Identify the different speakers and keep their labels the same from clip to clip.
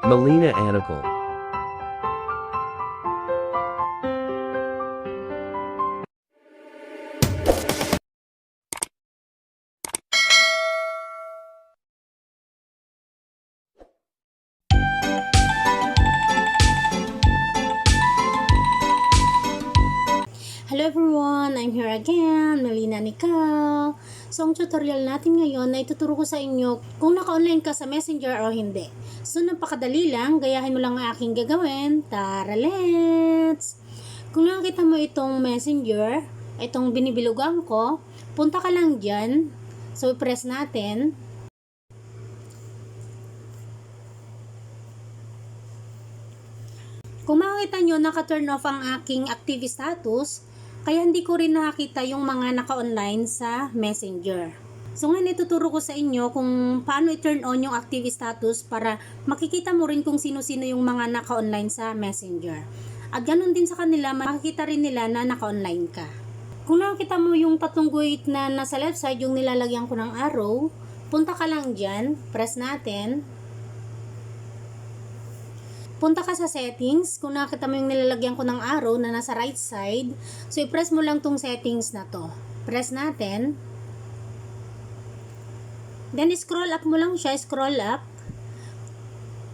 Speaker 1: Melina Anical.
Speaker 2: Hello everyone! I'm here again, Melina Anical. So, ang tutorial natin ngayon ay ituturo ko sa inyo kung naka-online ka sa Messenger o hindi. So, napakadali lang. Gayahin mo lang ang aking gagawin. Tara, let's! Kung nakita mo itong Messenger, itong binibilugan ko, punta ka lang dyan. So, i-press natin. Kung makikita nyo, naka-turn off ang aking active status, kaya hindi ko rin nakakita yung mga naka-online sa Messenger. So ngayon ituturo ko sa inyo kung paano i-turn on yung active status para makikita mo rin kung sino-sino yung mga naka-online sa Messenger. At ganun din sa kanila, makikita rin nila na naka-online ka. Kung nakikita mo yung tatlong guhit na nasa left side, yung nilalagyan ko ng arrow, punta ka lang dyan, press natin. Punta ka sa settings, kung nakita mo yung nilalagyan ko ng arrow na nasa right side, so i-press mo lang tong settings na to. Press natin. Then scroll up mo lang siya, scroll up.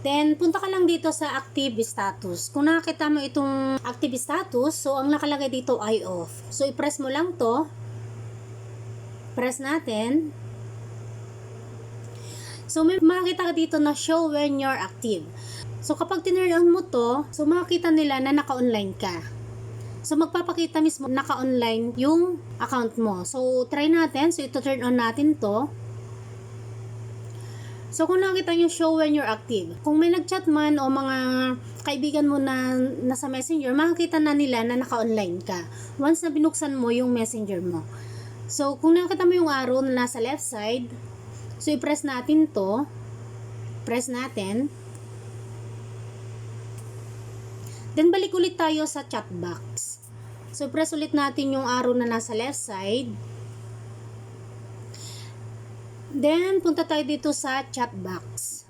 Speaker 2: Then punta ka lang dito sa active status. Kung nakita mo itong active status, so ang nakalagay dito ay off. So i-press mo lang to. Press natin. So may makikita ka dito na show when you're active. So kapag tinurn on mo to, so makikita nila na naka-online ka. So magpapakita mismo naka-online yung account mo. So try natin. So ito turn on natin to. So kung nakita nyo show when you're active, kung may nag-chat man o mga kaibigan mo na nasa Messenger, makikita na nila na naka-online ka. Once na binuksan mo yung Messenger mo. So kung nakita mo yung arrow na nasa left side, so i-press natin to. Press natin. Then, balik ulit tayo sa chat box. So, press ulit natin yung arrow na nasa left side. Then, punta tayo dito sa chat box.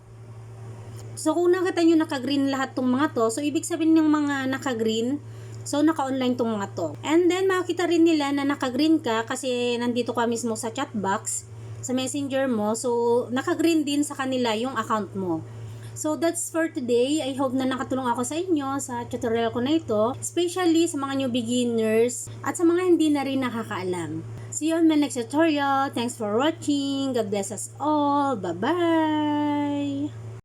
Speaker 2: So, kung nakita nyo naka-green lahat tong mga to, so, ibig sabihin ng mga naka-green, so, naka-online tong mga to. And then, makikita rin nila na naka-green ka kasi nandito ka mismo sa chat box, sa messenger mo. So, naka-green din sa kanila yung account mo. So that's for today. I hope na nakatulong ako sa inyo sa tutorial ko na ito, especially sa mga new beginners at sa mga hindi na rin nakakaalam. See you on my next tutorial. Thanks for watching. God bless us all. Bye-bye!